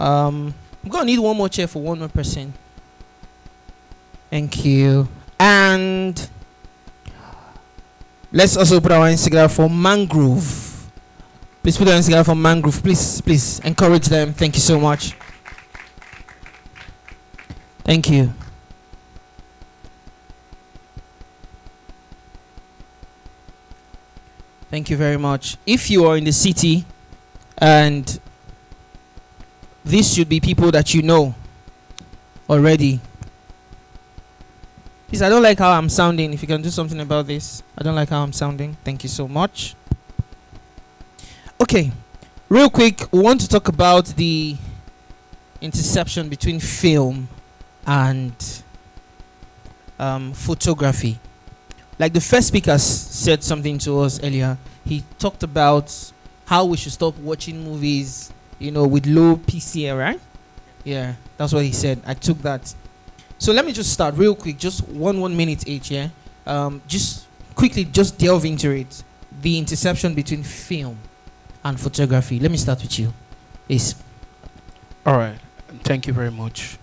I'm gonna need one more chair for one more person. Thank you. And let's also put our Instagram for Mangrove. Please put our Instagram for Mangrove. Please encourage them. Thank you so much. Thank you. Thank you very much. If you are in the city, and these should be people that you know already. Please, I don't like how I'm sounding. If you can do something about this. I don't like how I'm sounding. Thank you so much. Okay, real quick, we want to talk about the intersection between film and photography. Like the first speaker said something to us earlier. He talked about how we should stop watching movies, with low PCA, right? Yeah, that's what he said. I took that. So let me just start real quick, just one minute each, yeah? Just quickly, just delve into it. The intersection between film and photography. Let me start with you. Please. All right. Thank you very much.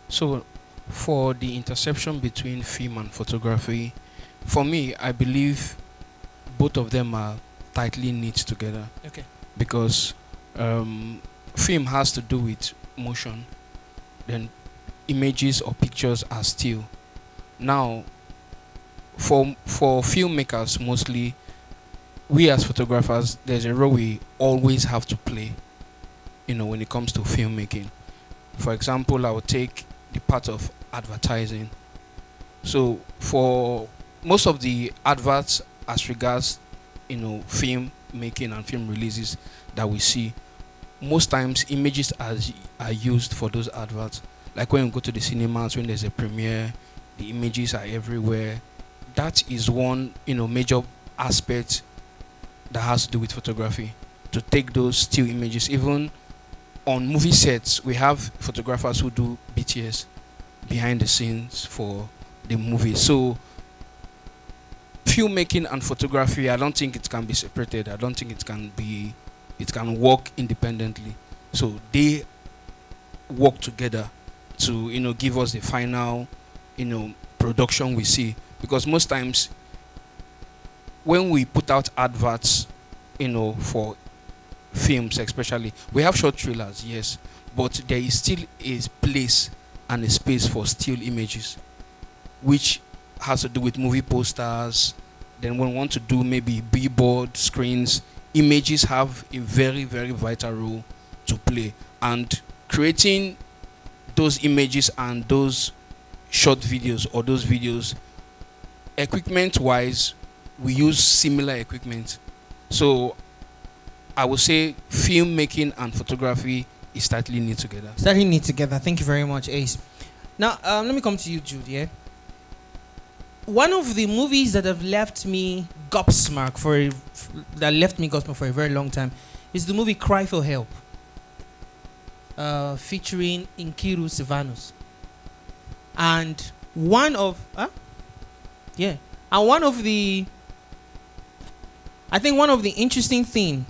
So for the intersection between film and photography, for me, I believe both of them are tightly knit together. Okay. Because film has to do with motion, then images or pictures are still. Now, for filmmakers mostly, we as photographers, there's a role we always have to play, when it comes to filmmaking. For example, I would take the part of advertising. So for most of the adverts as regards, film making and film releases that we see, most times images are used for those adverts. Like when you go to the cinemas, when there's a premiere, the images are everywhere. That is one, major aspect that has to do with photography. To take those still images, even on movie sets, we have photographers who do BTS, behind the scenes for the movie. So filmmaking and photography, I don't think it can be separated. I don't think it can work independently. So they work together to give us the final production we see. Because most times when we put out adverts for films especially, we have short trailers, yes, but there is still a place and a space for still images, which has to do with movie posters. Then when we want to do maybe billboard screens, images have a very, very vital role to play. And creating those images and those short videos or those videos, equipment-wise, we use similar equipment. So I would say filmmaking and photography is tightly knit together. Tightly knit together. Thank you very much, Ace. Now, let me come to you, Jude, yeah? One of the movies that have left me gobsmacked for a very long time is the movie Cry for Help, featuring Nkiru Sylvanus. And one of the interesting thing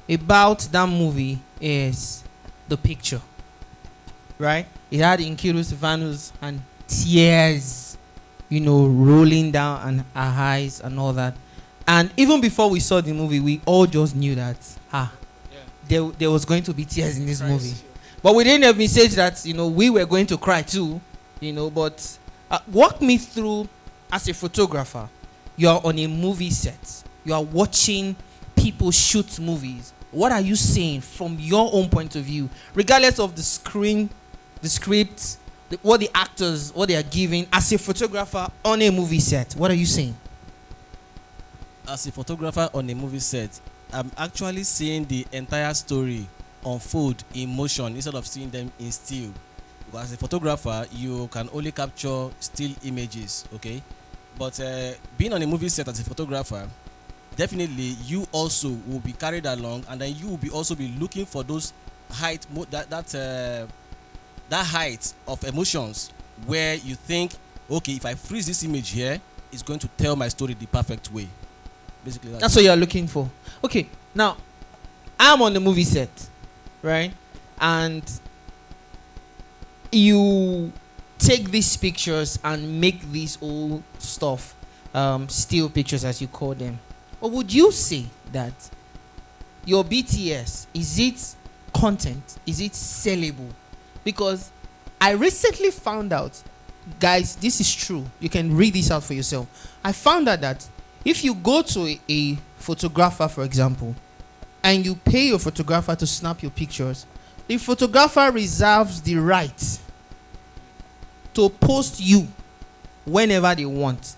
about that movie is the picture, right? It had Nkiru Sylvanus and tears, rolling down on our eyes and all that. And even before we saw the movie, we all just knew that there was going to be tears in this movie. But we didn't envisage that we were going to cry too, But walk me through, as a photographer, you are on a movie set, you are watching people shoot movies. What are you seeing from your own point of view, regardless of the screen, the script, what the actors, what they are giving? As a photographer on a movie set, what are you seeing? As a photographer on a movie set, I'm actually seeing the entire story unfold in motion instead of seeing them in still. Because as a photographer, you can only capture still images, okay? But being on a movie set as a photographer, definitely you also will be carried along, and then you will also be looking for those height, that height of emotions where you think, okay, if I freeze this image here, it's going to tell my story the perfect way. Basically, that's what you're looking for. Okay, now I'm on the movie set, right? and you take these pictures and make these old stuff, still pictures as you call them. Or would you say that your BTS, is it content? Is it sellable? Because I recently found out, guys, this is true. You can read this out for yourself. I found out that if you go to a photographer, for example, and you pay your photographer to snap your pictures, the photographer reserves the right to post you whenever they want.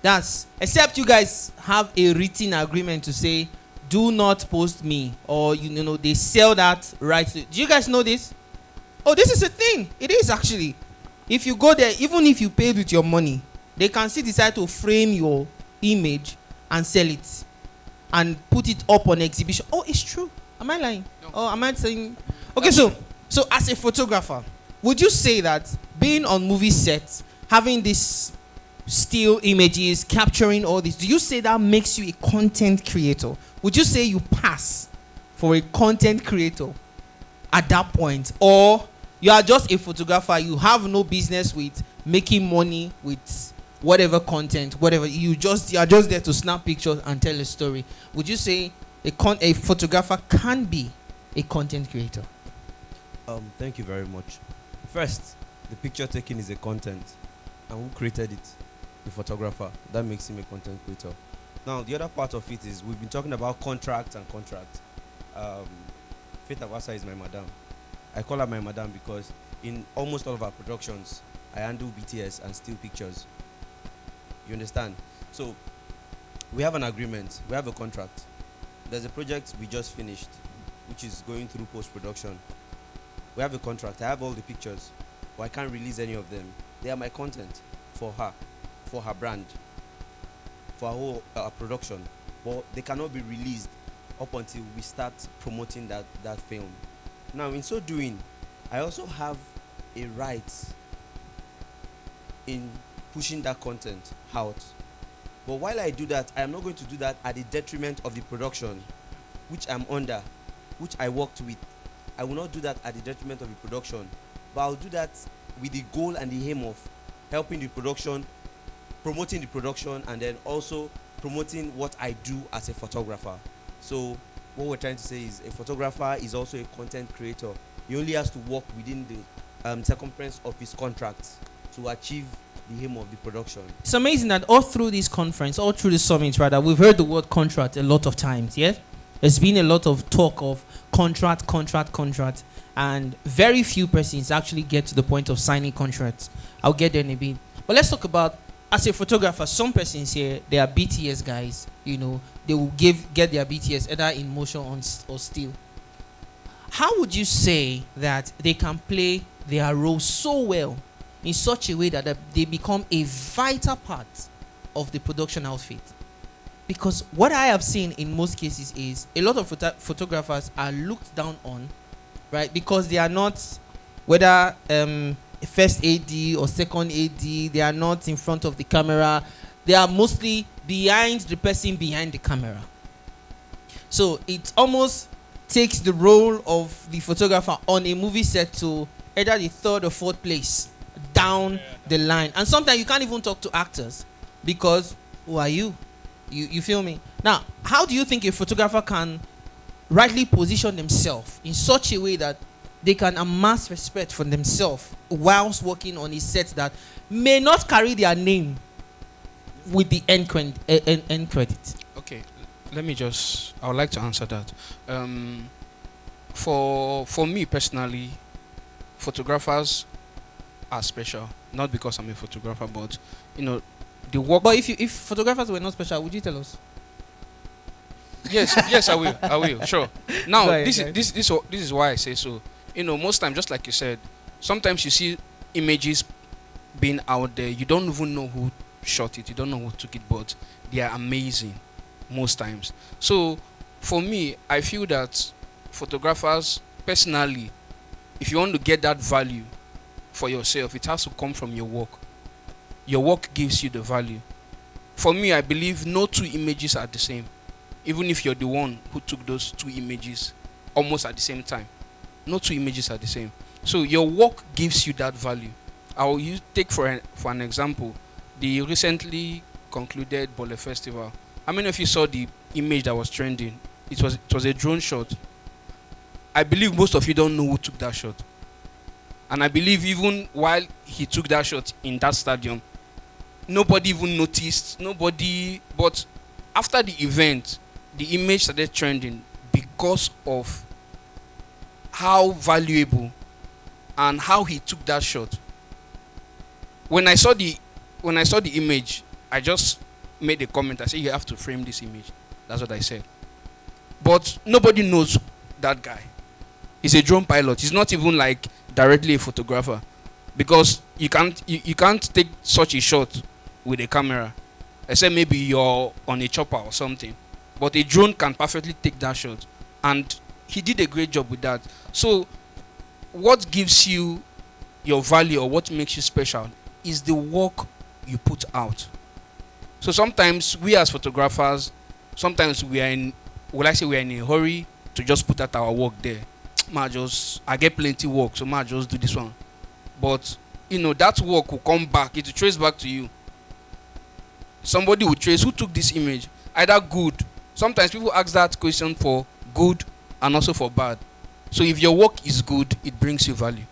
That's except you guys have a written agreement to say, do not post me, or you know they sell that right. Do you guys know this? Oh, this is a thing. It is actually. If you go there, even if you paid with your money, they can still decide to frame your image and sell it and put it up on exhibition. Oh, it's true. Am I lying? No. Oh, am I saying? Okay, so as a photographer, would you say that being on movie sets, having these still images, capturing all this, do you say that makes you a content creator? Would you say you pass for a content creator at that point? Or you are just a photographer, you have no business with making money with whatever content, whatever, you are just there to snap pictures and tell a story? Would you say a photographer can be a content creator? Thank you very much. First, the picture taking is a content, and who created it? The photographer. That makes him a content creator. Now, the other part of it is we've been talking about contract. Faith Awasa is my madam. I call her my madam because in almost all of our productions, I handle BTS and still pictures. You understand? So, we have an agreement. We have a contract. There's a project we just finished, which is going through post-production. We have a contract. I have all the pictures, but I can't release any of them. They are my content for her brand, for our whole production. But they cannot be released up until we start promoting that film. Now, in so doing, I also have a right in pushing that content out. But while I do that, I am not going to do that at the detriment of the production, which I'm under, which I worked with. I will not do that at the detriment of the production, but I'll do that with the goal and the aim of helping the production, promoting the production, and then also promoting what I do as a photographer. So what we're trying to say is a photographer is also a content creator. He only has to work within the circumference of his contract to achieve the aim of the production. It's amazing that all through this conference, all through the summit rather, we've heard the word contract a lot of times, yes? There's been a lot of talk of contract, and very few persons actually get to the point of signing contracts. I'll get there in a bit. But let's talk about, as a photographer, some persons here, they are BTS guys, you know, they will get their BTS either in motion or still. How would you say that they can play their role so well in such a way that they become a vital part of the production outfit? Because what I have seen in most cases is a lot of photographers are looked down on, right? Because they are not, whether first AD or second AD, they are not in front of the camera. They are mostly behind the person behind the camera. So it almost takes the role of the photographer on a movie set to either the third or fourth place down the line. And sometimes you can't even talk to actors because who are you? You feel me? Now, how do you think a photographer can rightly position themselves in such a way that they can amass respect for themselves whilst working on a set that may not carry their name with the end credit? Okay, I would like to answer that. For me personally, photographers are special, not because I'm a photographer, but you know, the work. But if photographers were not special, would you tell us? Yes, I will, sure. Now, Right, this right. is why I say so. You know, most times, just like you said, sometimes you see images being out there, you don't even know who shot it, you don't know who took it, but they are amazing most times. So, for me, I feel that photographers, personally, if you want to get that value for yourself, it has to come from your work. Your work gives you the value. For me, I believe no two images are the same, even if you're the one who took those two images almost at the same time. No two images are the same. So your work gives you that value. I will take for an example the recently concluded Bole Festival. How many of you saw the image that was trending? It was a drone shot. I believe most of you don't know who took that shot. And I believe even while he took that shot in that stadium, nobody even noticed. Nobody. But after the event, the image started trending because of how valuable and how he took that shot. When I saw the image, I just made a comment. I said, "You have to frame this image." That's what I said. But nobody knows that guy. He's a drone pilot. He's not even like directly a photographer, because you can't take such a shot with a camera, except maybe you're on a chopper or something. But a drone can perfectly take that shot, and he did a great job with that. So, what gives you your value or what makes you special is the work you put out. So sometimes we as photographers, sometimes we are in a hurry to just put out our work there. I get plenty work, so just do this one. But that work will come back. It will trace back to you. Somebody will trace who took this image, either good. Sometimes people ask that question for good and also for bad. So if your work is good, it brings you value.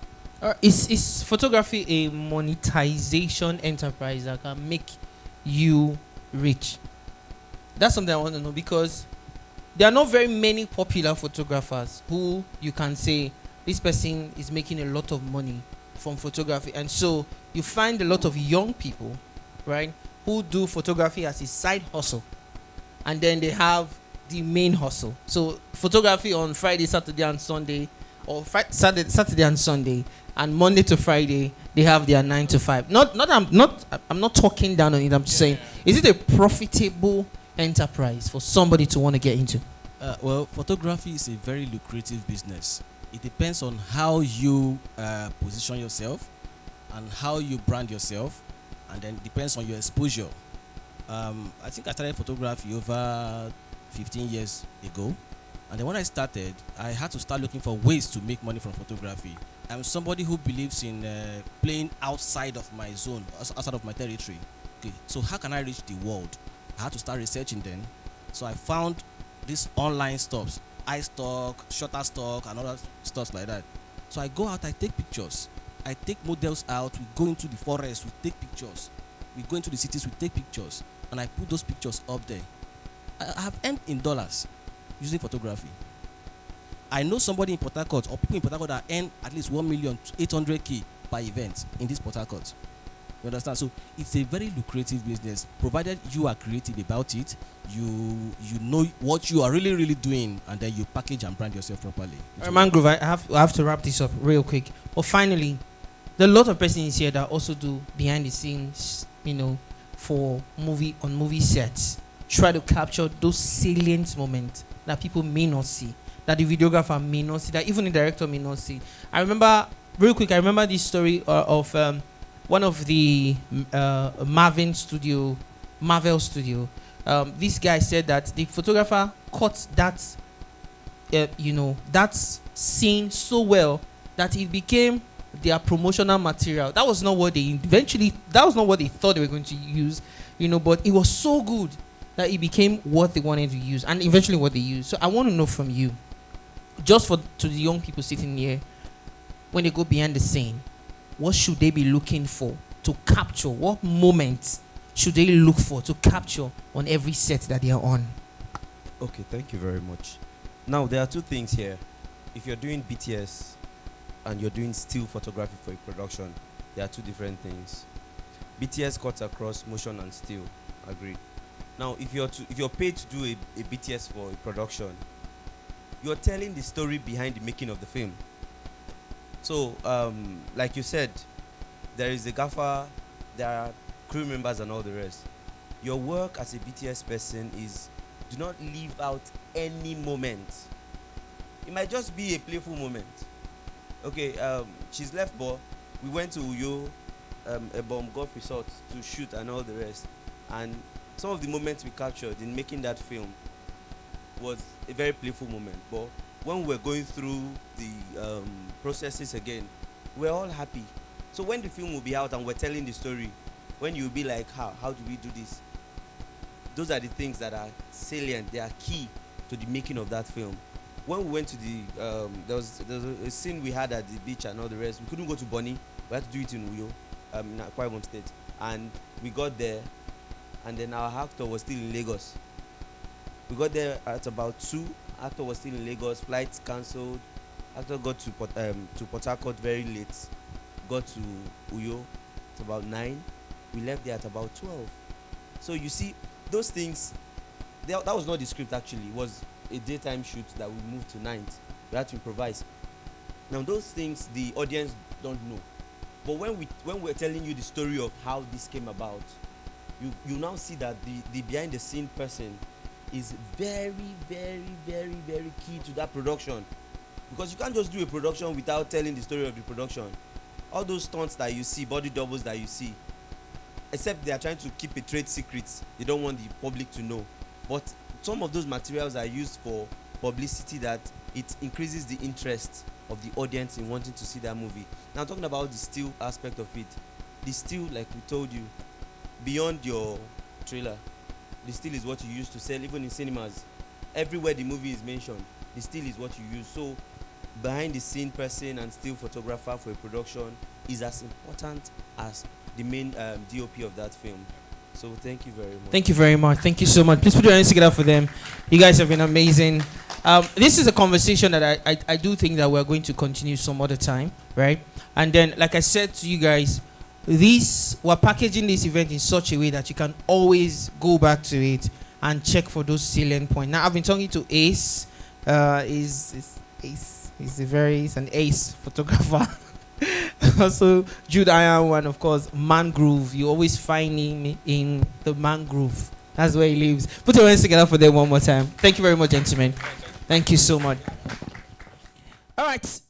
Is photography a monetization enterprise that can make you rich? That's something I want to know, because there are not very many popular photographers who you can say this person is making a lot of money from photography. And so you find a lot of young people, right, who do photography as a side hustle, and then they have the main hustle. So photography on Friday, Saturday and Sunday, or Saturday and Sunday, and Monday to Friday they have their 9 to 5. I'm not talking down on it. I'm just saying, is it a profitable enterprise for somebody to want to get into? Well, photography is a very lucrative business. It depends on how you position yourself and how you brand yourself, and then it depends on your exposure. I think I started photography over 15 years ago, and then when I started, I had to start looking for ways to make money from photography. I'm somebody who believes in playing outside of my zone, outside of my territory. Okay, so how can I reach the world? I had to start researching then. So I found these online stuffs, iStock, Shutterstock, and other stuff like that. So I go out, I take pictures. I take models out, we go into the forest, we take pictures. We go into the cities, we take pictures. And I put those pictures up there. I have earned in dollars using photography. I know somebody in Port Harcourt, or people in Port Harcourt, that earn at least 1,800,000 per event in this Port Harcourt. You understand? So it's a very lucrative business, provided you are creative about it. You know what you are really doing, and then you package and brand yourself properly. Mangrove, I have to wrap this up real quick. But finally, there are a lot of persons here that also do behind the scenes, for movie sets. Try to capture those salient moments that people may not see, that the videographer may not see, that even the director may not see. I remember this story of one of the Marvel studio. This guy said that the photographer caught that scene so well that it became their promotional material. That was not what they thought they were going to use, but it was so good that it became what they wanted to use, and eventually what they used. So I want to know from you, just to the young people sitting here, when they go behind the scene, what should they be looking for to capture? What moments should they look for to capture on every set that they are on? Okay, thank you very much. Now, there are two things here. If you're doing BTS and you're doing still photography for a production, there are two different things. BTS cuts across motion and still. Agreed. Now, if you're paid to do a BTS for a production, you're telling the story behind the making of the film. So, like you said, there is the gaffer, there are crew members and all the rest. Your work as a BTS person is, do not leave out any moment. It might just be a playful moment. Okay, she's left ball. We went to Uyo, a bomb golf resort to shoot and all the rest. And some of the moments we captured in making that film was a very playful moment. But when we're going through the processes again, we're all happy. So when the film will be out and we're telling the story, when you'll be like, how do we do this? Those are the things that are salient. They are key to the making of that film. When we went to the there was a scene we had at the beach and all the rest. We couldn't go to Bonny. We had to do it in Uyo, in Akwa Ibom State. And we got there, and then our actor was still in Lagos. We got there at about 2. Actor was still in Lagos. Flights cancelled. Actor got to Port Harcourt very late. Got to Uyo at about 9. We left there at about 12. So you see, those things, that was not the script actually. It was a daytime shoot that we moved to night. We had to improvise. Now those things the audience don't know. But when we're telling you the story of how this came about, you now see that the behind the scene person is very, very, very, very key to that production. Because you can't just do a production without telling the story of the production. All those stunts that you see, body doubles that you see, except they are trying to keep a trade secret, they don't want the public to know. But some of those materials are used for publicity that it increases the interest of the audience in wanting to see that movie. Now talking about the still aspect of it, the still, like we told you, beyond your trailer, the still is what you use to sell even in cinemas. Everywhere the movie is mentioned, the still is what you use. So behind the scene person and still photographer for a production is as important as the main DOP of that film. So thank you very much. Thank you very much. Thank you so much. Please put your hands together for them. You guys have been amazing. This is a conversation that I do think that we're going to continue some other time, right? And then, like I said to you guys, we're packaging this event in such a way that you can always go back to it and check for those salient points. Now, I've been talking to Ace. He's an ace photographer. Also, Jude, and of course, Mangrove. You always find him in the mangrove. That's where he lives. Put your hands together for them one more time. Thank you very much, gentlemen. Thank you so much. All right.